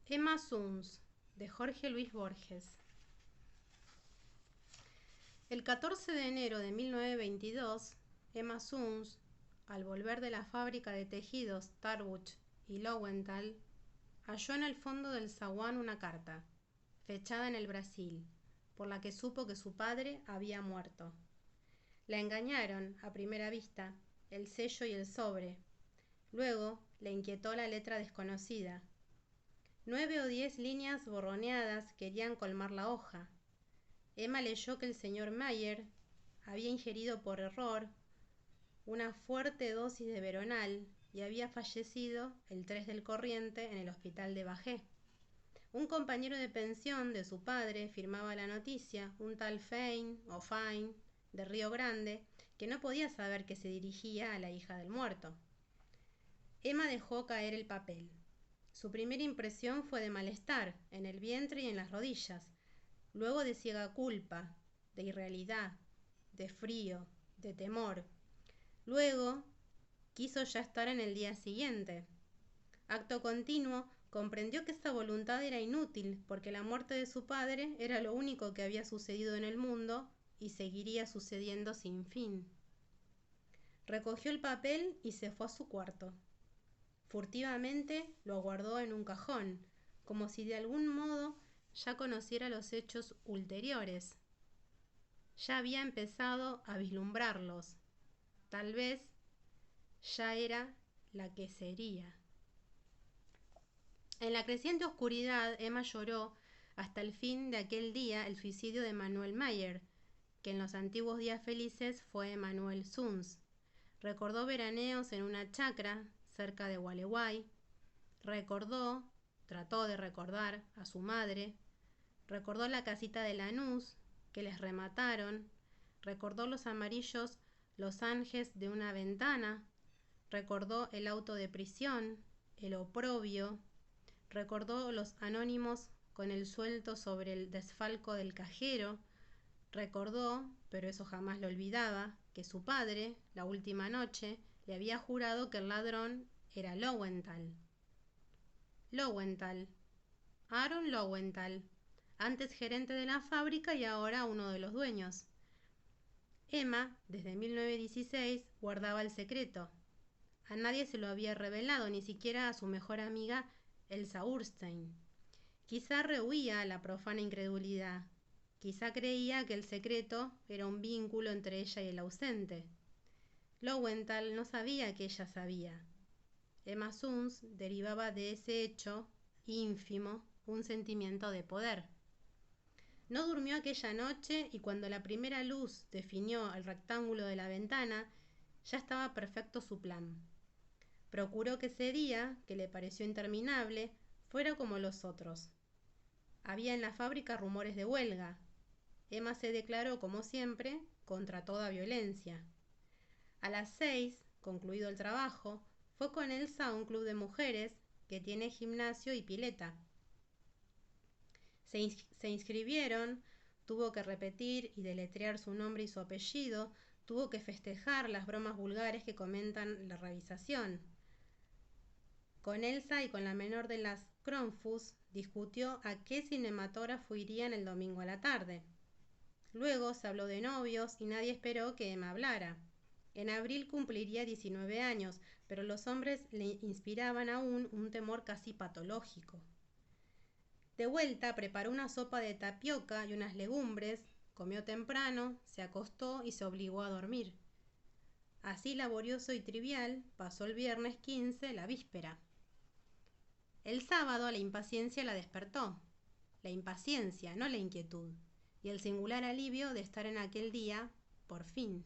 Emma Suns, de Jorge Luis Borges. El 14 de enero de 1922, Emma Suns, al volver de la fábrica de tejidos Tarbuch y Lowenthal, halló en el fondo del zaguán una carta, fechada en el Brasil, por la que supo que su padre había muerto. La engañaron, a primera vista, el sello y el sobre. Luego le inquietó la letra desconocida. 9 o 10 líneas borroneadas querían colmar la hoja. Emma leyó que el señor Mayer había ingerido por error una fuerte dosis de veronal y había fallecido el 3 del corriente en el hospital de Bajé. Un compañero de pensión de su padre firmaba la noticia, un tal Fein o Fine de Río Grande, que no podía saber que se dirigía a la hija del muerto. Emma dejó caer el papel. Su primera impresión fue de malestar en el vientre y en las rodillas, luego de ciega culpa, de irrealidad, de frío, de temor. Luego quiso ya estar en el día siguiente. Acto continuo, comprendió que esta voluntad era inútil, porque la muerte de su padre era lo único que había sucedido en el mundo y seguiría sucediendo sin fin. Recogió el papel y se fue a su cuarto. Furtivamente lo guardó en un cajón, como si de algún modo ya conociera los hechos ulteriores. Ya había empezado a vislumbrarlos. Tal vez ya era la que sería. En la creciente oscuridad, Emma lloró hasta el fin de aquel día el suicidio de Manuel Mayer, que en los antiguos días felices fue Manuel Suns. Recordó veraneos en una chacra cerca de Gualeguay. Trató de recordar a su madre. Recordó la casita de Lanús, que les remataron. Recordó los amarillos losanges de una ventana. Recordó el auto de prisión, el oprobio. Recordó los anónimos con el sueldo sobre el desfalco del cajero. Recordó, pero eso jamás lo olvidaba, que su padre, la última noche, le había jurado que el ladrón era Lowenthal. Aaron Lowenthal, antes gerente de la fábrica y ahora uno de los dueños. Emma, desde 1916, guardaba el secreto. A nadie se lo había revelado, ni siquiera a su mejor amiga Elsa Urstein. Quizá rehuía la profana incredulidad. Quizá creía que el secreto era un vínculo entre ella y el ausente. Lowenthal no sabía que ella sabía. Emma Suns derivaba de ese hecho ínfimo un sentimiento de poder. No durmió aquella noche y cuando la primera luz definió el rectángulo de la ventana, ya estaba perfecto su plan. Procuró que ese día, que le pareció interminable, fuera como los otros. Había en la fábrica rumores de huelga. Emma se declaró, como siempre, contra toda violencia. A las 6, concluido el trabajo, fue con Elsa a un club de mujeres que tiene gimnasio y pileta. Se inscribieron, tuvo que repetir y deletrear su nombre y su apellido, tuvo que festejar las bromas vulgares que comentan la revisación. Con Elsa y con la menor de las Kronfuss discutió a qué cinematógrafo irían el domingo a la tarde. Luego se habló de novios y nadie esperó que Emma hablara. En abril cumpliría 19 años, pero los hombres le inspiraban aún un temor casi patológico. De vuelta preparó una sopa de tapioca y unas legumbres, comió temprano, se acostó y se obligó a dormir. Así laborioso y trivial pasó el viernes 15, la víspera. El sábado la impaciencia la despertó. La impaciencia, no la inquietud, y el singular alivio de estar en aquel día, por fin.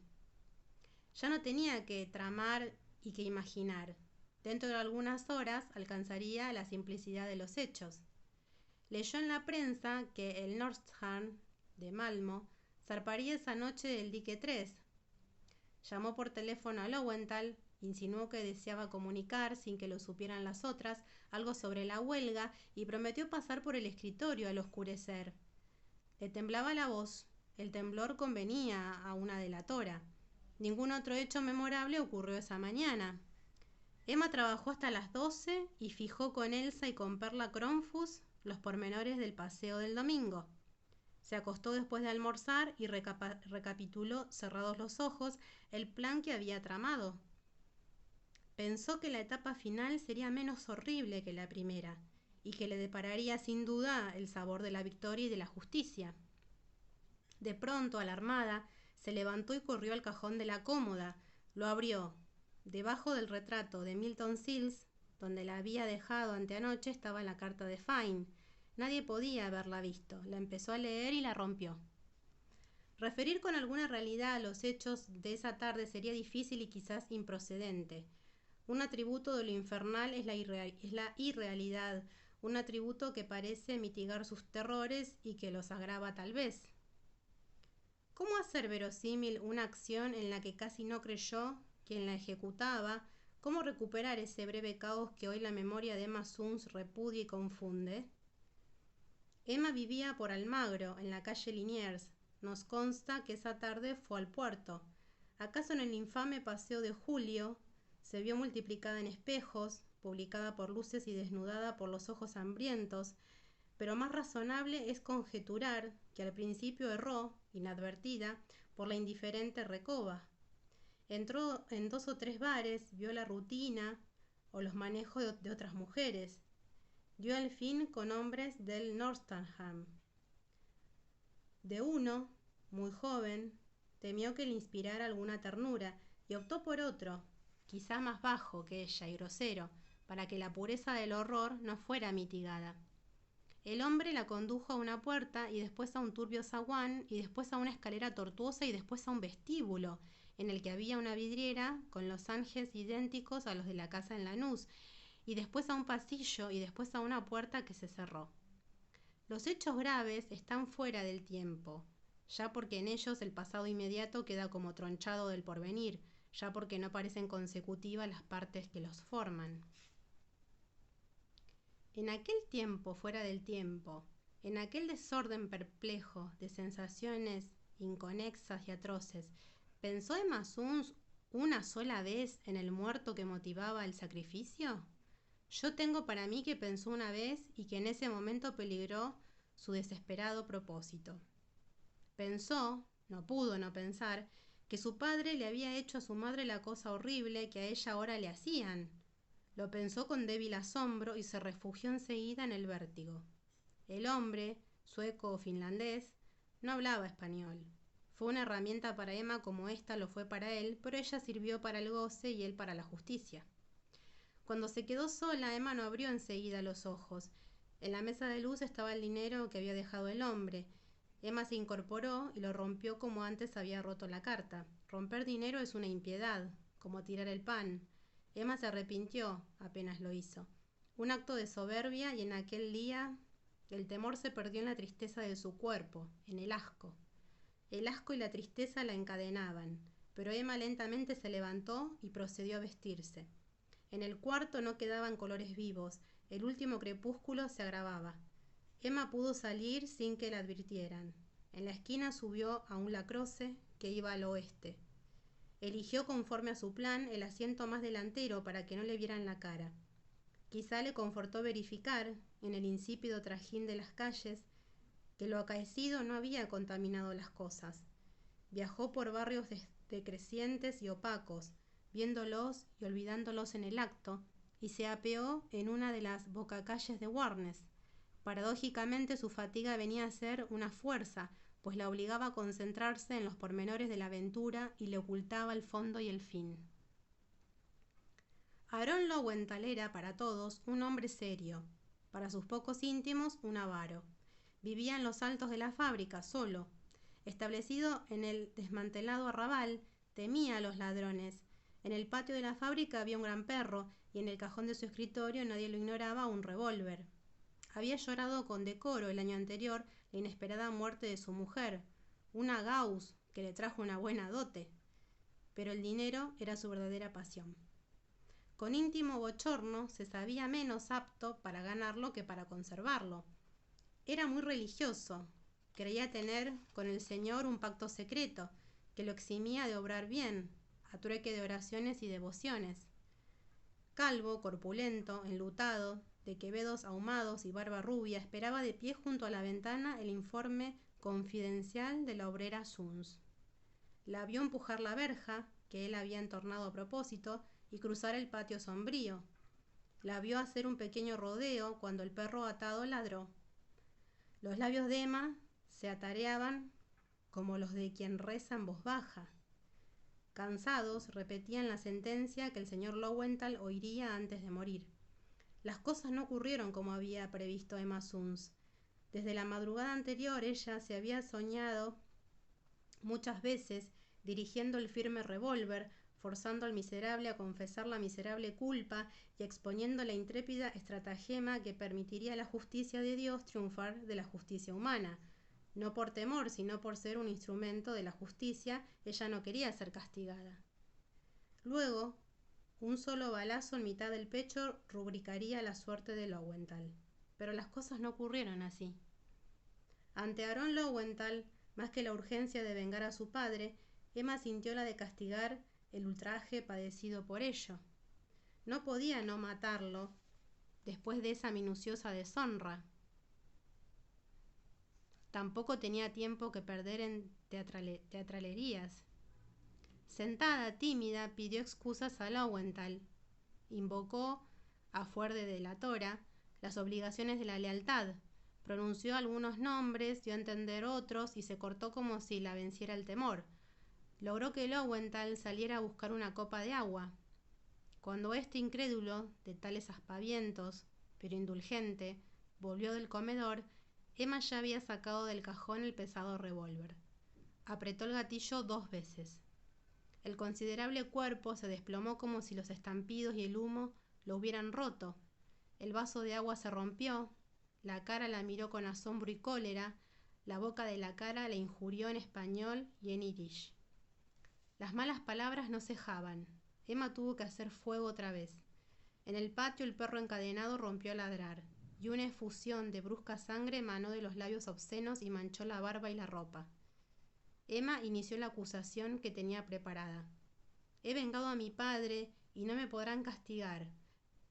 Ya no tenía que tramar y que imaginar. Dentro de algunas horas alcanzaría la simplicidad de los hechos. Leyó en la prensa que el Nordstrand de Malmo zarparía esa noche del dique 3. Llamó por teléfono a Lowenthal, insinuó que deseaba comunicar, sin que lo supieran las otras, algo sobre la huelga y prometió pasar por el escritorio al oscurecer. Le temblaba la voz. El temblor convenía a una delatora. Ningún otro hecho memorable ocurrió esa mañana. Emma trabajó hasta las 12 y fijó con Elsa y con Perla Cronfus los pormenores del paseo del domingo. Se acostó después de almorzar y recapituló, cerrados los ojos, el plan que había tramado. Pensó que la etapa final sería menos horrible que la primera, y que le depararía sin duda el sabor de la victoria y de la justicia. De pronto, alarmada, se levantó y corrió al cajón de la cómoda, lo abrió. Debajo del retrato de Milton Sills, donde la había dejado anteanoche, estaba la carta de Fine. Nadie podía haberla visto. La empezó a leer y la rompió. Referir con alguna realidad a los hechos de esa tarde sería difícil y quizás improcedente. Un atributo de lo infernal es la irrealidad, un atributo que parece mitigar sus terrores y que los agrava tal vez. ¿Cómo hacer verosímil una acción en la que casi no creyó quien la ejecutaba? ¿Cómo recuperar ese breve caos que hoy la memoria de Emma Suns repudia y confunde? Emma vivía por Almagro, en la calle Liniers. Nos consta que esa tarde fue al puerto. ¿Acaso en el infame Paseo de Julio se vio multiplicada en espejos, publicada por luces y desnudada por los ojos hambrientos? Pero más razonable es conjeturar que al principio erró, inadvertida, por la indiferente Recoba. Entró en 2 o 3 bares, vio la rutina o los manejos de otras mujeres. Dio al fin con hombres del Northampton. De uno, muy joven, temió que le inspirara alguna ternura y optó por otro, quizá más bajo que ella y grosero, para que la pureza del horror no fuera mitigada. El hombre la condujo a una puerta y después a un turbio zaguán y después a una escalera tortuosa y después a un vestíbulo, en el que había una vidriera con los ángeles idénticos a los de la casa en Lanús, y después a un pasillo y después a una puerta que se cerró. Los hechos graves están fuera del tiempo, ya porque en ellos el pasado inmediato queda como tronchado del porvenir, ya porque no parecen consecutivas las partes que los forman. En aquel tiempo fuera del tiempo, en aquel desorden perplejo de sensaciones inconexas y atroces, ¿pensó Emma Suns una sola vez en el muerto que motivaba el sacrificio? Yo tengo para mí que pensó una vez y que en ese momento peligró su desesperado propósito. Pensó, no pudo no pensar, que su padre le había hecho a su madre la cosa horrible que a ella ahora le hacían. Lo pensó con débil asombro y se refugió enseguida en el vértigo. El hombre, sueco o finlandés, no hablaba español. Fue una herramienta para Emma como ésta lo fue para él, pero ella sirvió para el goce y él para la justicia. Cuando se quedó sola, Emma no abrió enseguida los ojos. En la mesa de luz estaba el dinero que había dejado el hombre. Emma se incorporó y lo rompió como antes había roto la carta. Romper dinero es una impiedad, como tirar el pan. Emma se arrepintió apenas lo hizo. Un acto de soberbia, y en aquel día el temor se perdió en la tristeza de su cuerpo, en el asco. El asco y la tristeza la encadenaban, pero Emma lentamente se levantó y procedió a vestirse. En el cuarto no quedaban colores vivos, el último crepúsculo se agravaba. Emma pudo salir sin que la advirtieran. En la esquina subió a un lacroce que iba al oeste. Eligió conforme a su plan el asiento más delantero para que no le vieran la cara. Quizá le confortó verificar, en el insípido trajín de las calles, que lo acaecido no había contaminado las cosas. Viajó por barrios decrecientes y opacos, viéndolos y olvidándolos en el acto, y se apeó en una de las bocacalles de Warnes. Paradójicamente su fatiga venía a ser una fuerza, pues la obligaba a concentrarse en los pormenores de la aventura y le ocultaba el fondo y el fin. Aaron Lowenthal era, para todos, un hombre serio, para sus pocos íntimos, un avaro. Vivía en los altos de la fábrica, solo. Establecido en el desmantelado arrabal, temía a los ladrones. En el patio de la fábrica había un gran perro, y en el cajón de su escritorio, nadie lo ignoraba, un revólver. Había llorado con decoro el año anterior la inesperada muerte de su mujer, una Gauss que le trajo una buena dote, pero el dinero era su verdadera pasión. Con íntimo bochorno se sabía menos apto para ganarlo que para conservarlo. Era muy religioso, creía tener con el Señor un pacto secreto que lo eximía de obrar bien, a trueque de oraciones y devociones. Calvo, corpulento, enlutado, de quevedos ahumados y barba rubia, esperaba de pie junto a la ventana el informe confidencial de la obrera Suns. La vio empujar la verja, que él había entornado a propósito, y cruzar el patio sombrío. La vio hacer un pequeño rodeo cuando el perro atado ladró. Los labios de Emma se atareaban como los de quien reza en voz baja. Cansados, repetían la sentencia que el señor Lowenthal oiría antes de morir. Las cosas no ocurrieron como había previsto Emma Suns. Desde la madrugada anterior ella se había soñado muchas veces dirigiendo el firme revólver, forzando al miserable a confesar la miserable culpa y exponiendo la intrépida estratagema que permitiría a la justicia de Dios triunfar de la justicia humana. No por temor, sino por ser un instrumento de la justicia, ella no quería ser castigada. Luego, un solo balazo en mitad del pecho rubricaría la suerte de Lowenthal. Pero las cosas no ocurrieron así. Ante Aaron Lowenthal, más que la urgencia de vengar a su padre, Emma sintió la de castigar el ultraje padecido por ello. No podía no matarlo después de esa minuciosa deshonra. Tampoco tenía tiempo que perder en teatralerías. Sentada, tímida, pidió excusas a Lowenthal. Invocó, a fuer de delatora, las obligaciones de la lealtad. Pronunció algunos nombres, dio a entender otros y se cortó como si la venciera el temor. Logró que Lowenthal saliera a buscar una copa de agua. Cuando este incrédulo, de tales aspavientos, pero indulgente, volvió del comedor, Emma ya había sacado del cajón el pesado revólver. Apretó el gatillo 2 veces. El considerable cuerpo se desplomó como si los estampidos y el humo lo hubieran roto. El vaso de agua se rompió, la cara la miró con asombro y cólera, la boca de la cara la injurió en español y en irish. Las malas palabras no cejaban. Emma tuvo que hacer fuego otra vez. En el patio el perro encadenado rompió a ladrar, y una efusión de brusca sangre emanó de los labios obscenos y manchó la barba y la ropa. Emma inició la acusación que tenía preparada. He vengado a mi padre y no me podrán castigar.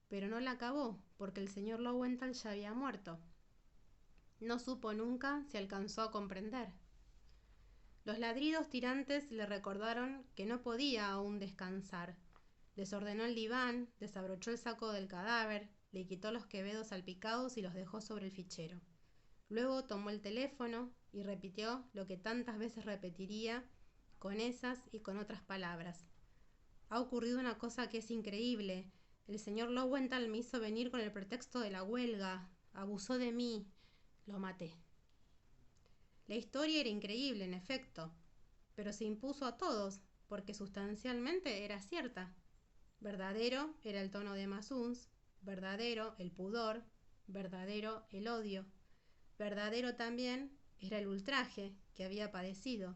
Pero no la acabó, porque el señor Lowenthal ya había muerto. No supo nunca si alcanzó a comprender. Los ladridos tirantes le recordaron que no podía aún descansar. Desordenó el diván, desabrochó el saco del cadáver, le quitó los quevedos salpicados y los dejó sobre el fichero. Luego tomó el teléfono y repitió lo que tantas veces repetiría, con esas y con otras palabras. Ha ocurrido una cosa que es increíble. El señor Lowenthal me hizo venir con el pretexto de la huelga. Abusó de mí. Lo maté. La historia era increíble, en efecto, pero se impuso a todos, porque sustancialmente era cierta. Verdadero era el tono de Emma Suns, verdadero el pudor, verdadero el odio. Verdadero también era el ultraje que había padecido.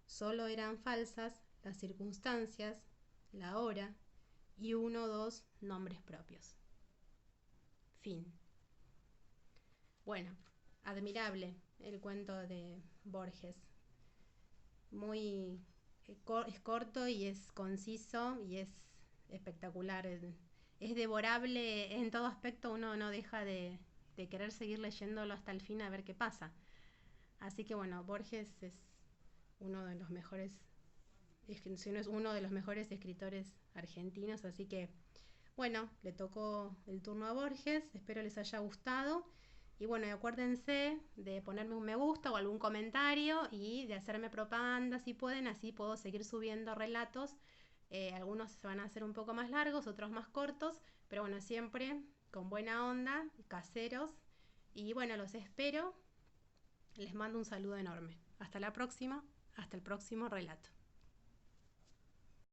Solo eran falsas las circunstancias, la hora y 1 o 2 nombres propios. Fin. Bueno, admirable el cuento de Borges. Muy es corto y es conciso y es espectacular. Es devorable en todo aspecto. Uno no deja de querer seguir leyéndolo hasta el fin a ver qué pasa. Así que bueno, Borges es uno de los mejores, si no es uno de los mejores escritores argentinos, así que bueno, le tocó el turno a Borges, espero les haya gustado y bueno, acuérdense de ponerme un me gusta o algún comentario y de hacerme propaganda si pueden, así puedo seguir subiendo relatos. Algunos se van a hacer un poco más largos, otros más cortos, pero bueno, siempre con buena onda, caseros. Y bueno, los espero. Les mando un saludo enorme. Hasta la próxima, hasta el próximo relato.